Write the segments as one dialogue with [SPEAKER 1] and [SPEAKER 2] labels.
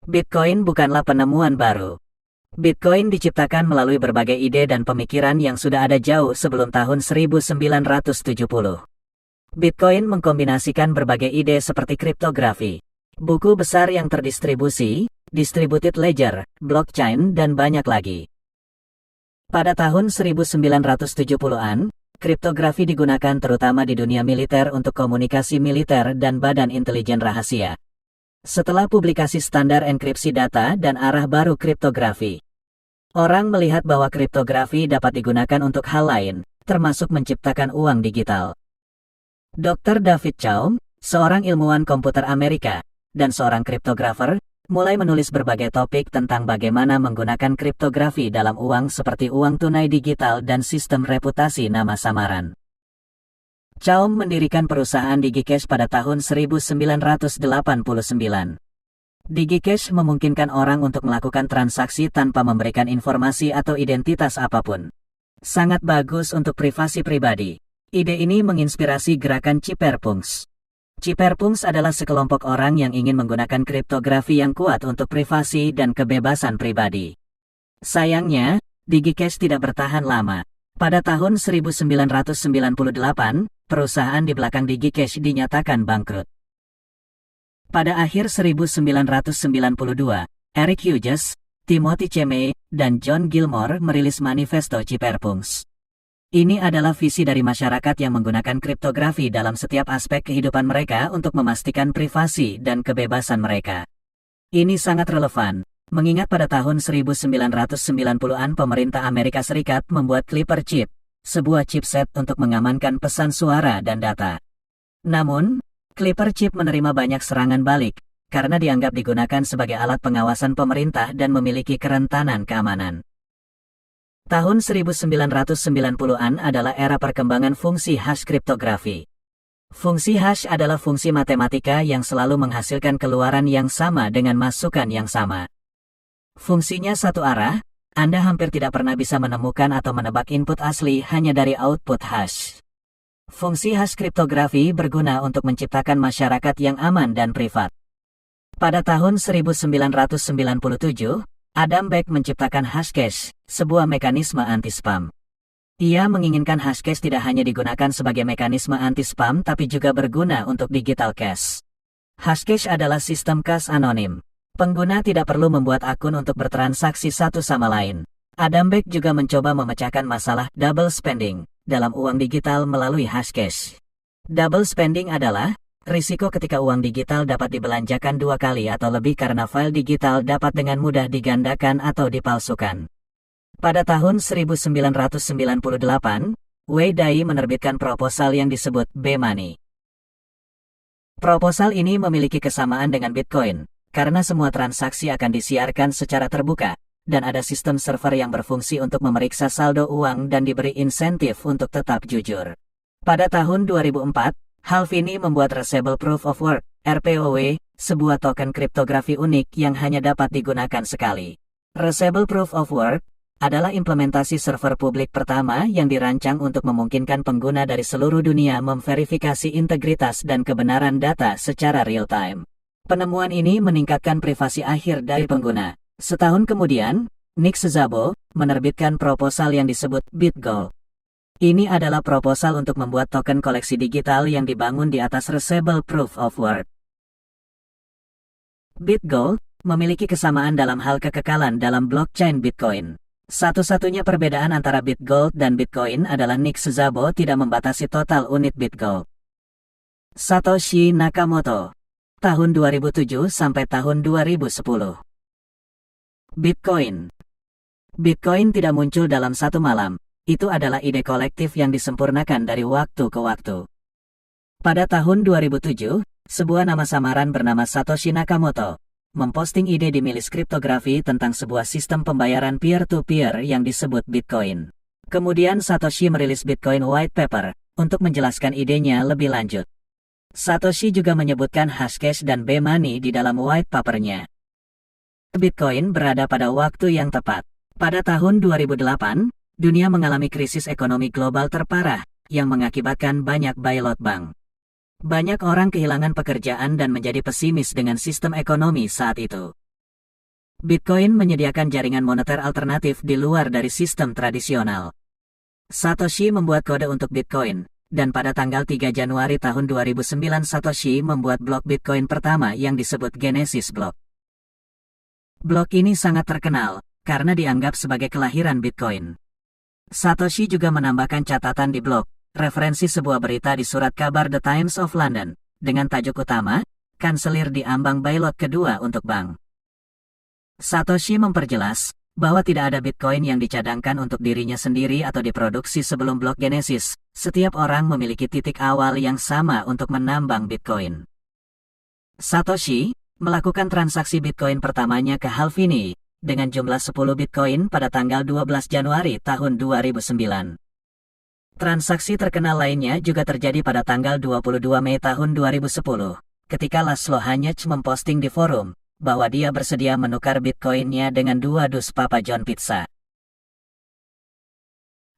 [SPEAKER 1] Bitcoin bukanlah penemuan baru. Bitcoin diciptakan melalui berbagai ide dan pemikiran yang sudah ada jauh sebelum tahun 1970. Bitcoin mengkombinasikan berbagai ide seperti kriptografi, buku besar yang terdistribusi, distributed ledger, blockchain, dan banyak lagi. Pada tahun 1970-an, kriptografi digunakan terutama di dunia militer untuk komunikasi militer dan badan intelijen rahasia. Setelah publikasi standar enkripsi data dan arah baru kriptografi, orang melihat bahwa kriptografi dapat digunakan untuk hal lain, termasuk menciptakan uang digital. Dr. David Chaum, seorang ilmuwan komputer Amerika, dan seorang kriptografer, mulai menulis berbagai topik tentang bagaimana menggunakan kriptografi dalam uang seperti uang tunai digital dan sistem reputasi nama samaran. Chaum mendirikan perusahaan DigiCash pada tahun 1989. DigiCash memungkinkan orang untuk melakukan transaksi tanpa memberikan informasi atau identitas apapun. Sangat bagus untuk privasi pribadi. Ide ini menginspirasi gerakan Cypherpunks. Cypherpunks adalah sekelompok orang yang ingin menggunakan kriptografi yang kuat untuk privasi dan kebebasan pribadi. Sayangnya, DigiCash tidak bertahan lama. Pada tahun 1998, perusahaan di belakang DigiCash dinyatakan bangkrut. Pada akhir 1992, Eric Hughes, Timothy Cheme, dan John Gilmore merilis manifesto Cypherpunks. Ini adalah visi dari masyarakat yang menggunakan kriptografi dalam setiap aspek kehidupan mereka untuk memastikan privasi dan kebebasan mereka. Ini sangat relevan, mengingat pada tahun 1990-an pemerintah Amerika Serikat membuat Clipper chip, sebuah chipset untuk mengamankan pesan suara dan data. Namun, Clipper chip menerima banyak serangan balik, karena dianggap digunakan sebagai alat pengawasan pemerintah dan memiliki kerentanan keamanan. Tahun 1990-an adalah era perkembangan fungsi hash kriptografi. Fungsi hash adalah fungsi matematika yang selalu menghasilkan keluaran yang sama dengan masukan yang sama. Fungsinya satu arah, Anda hampir tidak pernah bisa menemukan atau menebak input asli hanya dari output hash. Fungsi hash kriptografi berguna untuk menciptakan masyarakat yang aman dan privat. Pada tahun 1997, Adam Back menciptakan Hashcash, sebuah mekanisme anti-spam. Ia menginginkan Hashcash tidak hanya digunakan sebagai mekanisme anti-spam tapi juga berguna untuk digital cash. Hashcash adalah sistem kas anonim. Pengguna tidak perlu membuat akun untuk bertransaksi satu sama lain. Adam Back juga mencoba memecahkan masalah double spending dalam uang digital melalui Hashcash. Double spending adalah risiko ketika uang digital dapat dibelanjakan dua kali atau lebih karena file digital dapat dengan mudah digandakan atau dipalsukan. Pada tahun 1998, Wei Dai menerbitkan proposal yang disebut B-Money. Proposal ini memiliki kesamaan dengan Bitcoin, karena semua transaksi akan disiarkan secara terbuka, dan ada sistem server yang berfungsi untuk memeriksa saldo uang dan diberi insentif untuk tetap jujur. Pada tahun 2004, Halvini membuat Reusable Proof of Work, RPOW, sebuah token kriptografi unik yang hanya dapat digunakan sekali. Reusable Proof of Work adalah implementasi server publik pertama yang dirancang untuk memungkinkan pengguna dari seluruh dunia memverifikasi integritas dan kebenaran data secara real-time. Penemuan ini meningkatkan privasi akhir dari pengguna. Setahun kemudian, Nick Szabo menerbitkan proposal yang disebut BitGold. Ini adalah proposal untuk membuat token koleksi digital yang dibangun di atas Reusable Proof of Work. BitGold memiliki kesamaan dalam hal kekekalan dalam blockchain Bitcoin. Satu-satunya perbedaan antara BitGold dan Bitcoin adalah Nick Szabo tidak membatasi total unit BitGold. Satoshi Nakamoto, tahun 2007 sampai tahun 2010. Bitcoin. Bitcoin tidak muncul dalam satu malam. Itu adalah ide kolektif yang disempurnakan dari waktu ke waktu. Pada tahun 2007, sebuah nama samaran bernama Satoshi Nakamoto memposting ide di milis kriptografi tentang sebuah sistem pembayaran peer-to-peer yang disebut Bitcoin. Kemudian Satoshi merilis Bitcoin White Paper untuk menjelaskan idenya lebih lanjut. Satoshi juga menyebutkan Hashcash dan B-Money di dalam white papernya. Bitcoin berada pada waktu yang tepat. Pada tahun 2008, dunia mengalami krisis ekonomi global terparah, yang mengakibatkan banyak bailout bank. Banyak orang kehilangan pekerjaan dan menjadi pesimis dengan sistem ekonomi saat itu. Bitcoin menyediakan jaringan moneter alternatif di luar dari sistem tradisional. Satoshi membuat kode untuk Bitcoin, dan pada tanggal 3 Januari tahun 2009 Satoshi membuat blok Bitcoin pertama yang disebut Genesis Block. Blok ini sangat terkenal, karena dianggap sebagai kelahiran Bitcoin. Satoshi juga menambahkan catatan di blog, referensi sebuah berita di surat kabar The Times of London, dengan tajuk utama, Kanselir di ambang bailot kedua untuk bank. Satoshi memperjelas, bahwa tidak ada Bitcoin yang dicadangkan untuk dirinya sendiri atau diproduksi sebelum blok Genesis. Setiap orang memiliki titik awal yang sama untuk menambang Bitcoin. Satoshi melakukan transaksi Bitcoin pertamanya ke Halfini dengan jumlah 10 Bitcoin pada tanggal 12 Januari tahun 2009. Transaksi terkenal lainnya juga terjadi pada tanggal 22 Mei tahun 2010, ketika Laszlo Hanyecz memposting di forum bahwa dia bersedia menukar Bitcoin-nya dengan 2 dus Papa John pizza.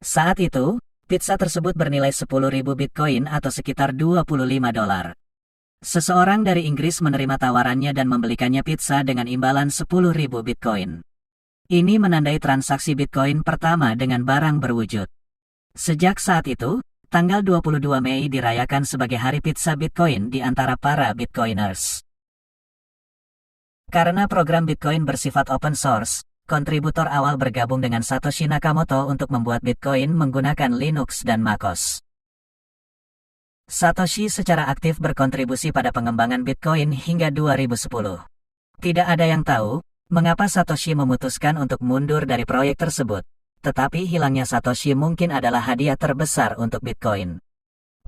[SPEAKER 1] Saat itu, pizza tersebut bernilai 10.000 Bitcoin atau sekitar $25. Seseorang dari Inggris menerima tawarannya dan membelikannya pizza dengan imbalan 10.000 Bitcoin. Ini menandai transaksi Bitcoin pertama dengan barang berwujud. Sejak saat itu, tanggal 22 Mei dirayakan sebagai Hari Pizza Bitcoin di antara para Bitcoiners. Karena program Bitcoin bersifat open source, kontributor awal bergabung dengan Satoshi Nakamoto untuk membuat Bitcoin menggunakan Linux dan MacOS. Satoshi secara aktif berkontribusi pada pengembangan Bitcoin hingga 2010. Tidak ada yang tahu, mengapa Satoshi memutuskan untuk mundur dari proyek tersebut, tetapi hilangnya Satoshi mungkin adalah hadiah terbesar untuk Bitcoin.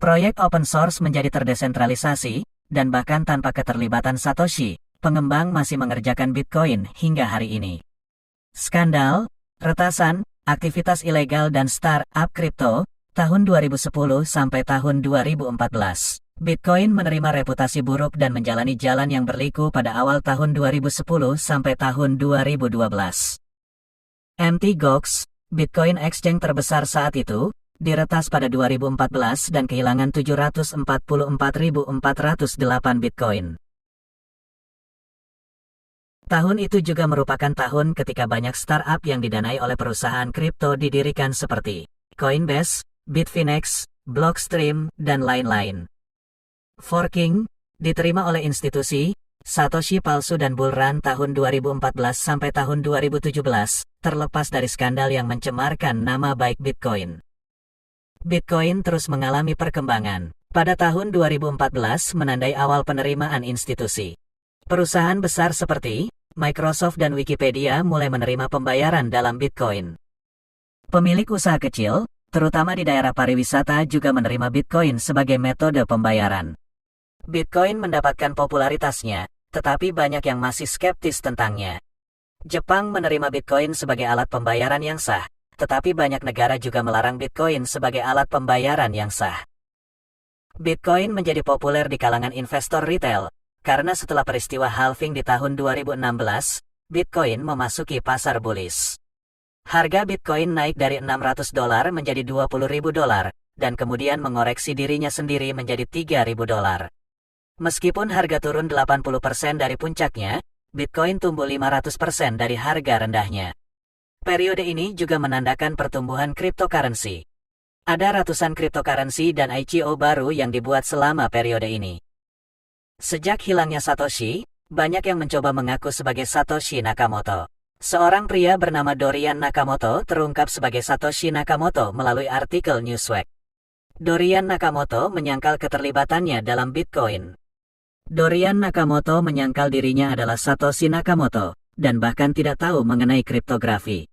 [SPEAKER 1] Proyek open source menjadi terdesentralisasi, dan bahkan tanpa keterlibatan Satoshi, pengembang masih mengerjakan Bitcoin hingga hari ini. Skandal, retasan, aktivitas ilegal dan startup kripto, tahun 2010 sampai tahun 2014. Bitcoin menerima reputasi buruk dan menjalani jalan yang berliku pada awal tahun 2010 sampai tahun 2012. Mt. Gox, Bitcoin exchange terbesar saat itu, diretas pada 2014 dan kehilangan 744.408 Bitcoin. Tahun itu juga merupakan tahun ketika banyak startup yang didanai oleh perusahaan kripto didirikan seperti Coinbase, Bitfinex, Blockstream, dan lain-lain. Forking, diterima oleh institusi, Satoshi palsu dan bull run tahun 2014 sampai tahun 2017, terlepas dari skandal yang mencemarkan nama baik Bitcoin. Bitcoin terus mengalami perkembangan. Pada tahun 2014 menandai awal penerimaan institusi. Perusahaan besar seperti Microsoft dan Wikipedia mulai menerima pembayaran dalam Bitcoin. Pemilik usaha kecil, terutama di daerah pariwisata juga menerima Bitcoin sebagai metode pembayaran. Bitcoin mendapatkan popularitasnya, tetapi banyak yang masih skeptis tentangnya. Jepang menerima Bitcoin sebagai alat pembayaran yang sah, tetapi banyak negara juga melarang Bitcoin sebagai alat pembayaran yang sah. Bitcoin menjadi populer di kalangan investor retail, karena setelah peristiwa halving di tahun 2016, Bitcoin memasuki pasar bullish. Harga Bitcoin naik dari $600 menjadi $20.000, dan kemudian mengoreksi dirinya sendiri menjadi $3.000. Meskipun harga turun 80% dari puncaknya, Bitcoin tumbuh 500% dari harga rendahnya. Periode ini juga menandakan pertumbuhan cryptocurrency. Ada ratusan cryptocurrency dan ICO baru yang dibuat selama periode ini. Sejak hilangnya Satoshi, banyak yang mencoba mengaku sebagai Satoshi Nakamoto. Seorang pria bernama Dorian Nakamoto terungkap sebagai Satoshi Nakamoto melalui artikel Newsweek. Dorian Nakamoto menyangkal keterlibatannya dalam Bitcoin. Dorian Nakamoto menyangkal dirinya adalah Satoshi Nakamoto, dan bahkan tidak tahu mengenai kriptografi.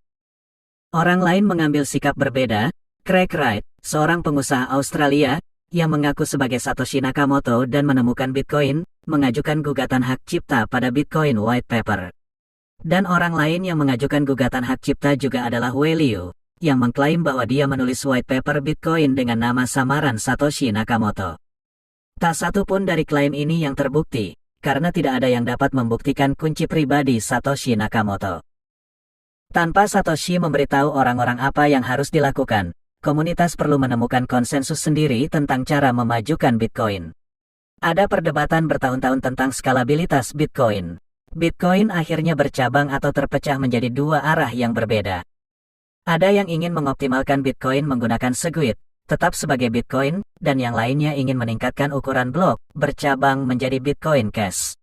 [SPEAKER 1] Orang lain mengambil sikap berbeda. Craig Wright, seorang pengusaha Australia, yang mengaku sebagai Satoshi Nakamoto dan menemukan Bitcoin, mengajukan gugatan hak cipta pada Bitcoin White Paper. Dan orang lain yang mengajukan gugatan hak cipta juga adalah Wei Liu, yang mengklaim bahwa dia menulis White Paper Bitcoin dengan nama samaran Satoshi Nakamoto. Tak satu pun dari klaim ini yang terbukti, karena tidak ada yang dapat membuktikan kunci pribadi Satoshi Nakamoto. Tanpa Satoshi memberitahu orang-orang apa yang harus dilakukan, komunitas perlu menemukan konsensus sendiri tentang cara memajukan Bitcoin. Ada perdebatan bertahun-tahun tentang skalabilitas Bitcoin. Bitcoin akhirnya bercabang atau terpecah menjadi dua arah yang berbeda. Ada yang ingin mengoptimalkan Bitcoin menggunakan Segwit, tetap sebagai Bitcoin, dan yang lainnya ingin meningkatkan ukuran blok, bercabang menjadi Bitcoin Cash.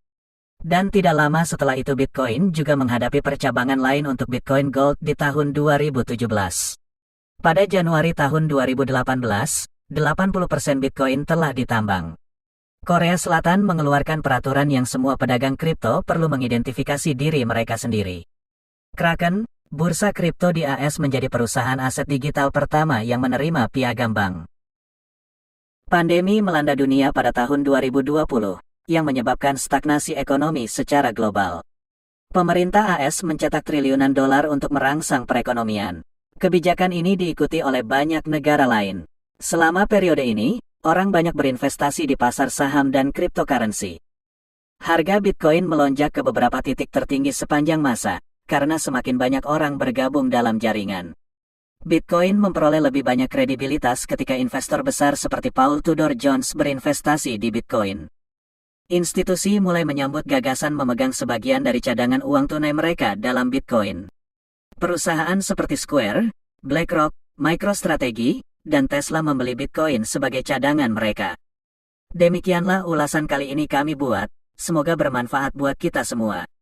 [SPEAKER 1] Dan tidak lama setelah itu Bitcoin juga menghadapi percabangan lain untuk Bitcoin Gold di tahun 2017. Pada Januari tahun 2018, 80% Bitcoin telah ditambang. Korea Selatan mengeluarkan peraturan yang semua pedagang kripto perlu mengidentifikasi diri mereka sendiri. Kraken, bursa kripto di AS menjadi perusahaan aset digital pertama yang menerima piagam bank. Pandemi melanda dunia pada tahun 2020, yang menyebabkan stagnasi ekonomi secara global. Pemerintah AS mencetak triliunan dolar untuk merangsang perekonomian. Kebijakan ini diikuti oleh banyak negara lain. Selama periode ini, orang banyak berinvestasi di pasar saham dan cryptocurrency. Harga Bitcoin melonjak ke beberapa titik tertinggi sepanjang masa, karena semakin banyak orang bergabung dalam jaringan. Bitcoin memperoleh lebih banyak kredibilitas ketika investor besar seperti Paul Tudor Jones berinvestasi di Bitcoin. Institusi mulai menyambut gagasan memegang sebagian dari cadangan uang tunai mereka dalam Bitcoin. Perusahaan seperti Square, BlackRock, MicroStrategy, dan Tesla membeli Bitcoin sebagai cadangan mereka. Demikianlah ulasan kali ini kami buat, semoga bermanfaat buat kita semua.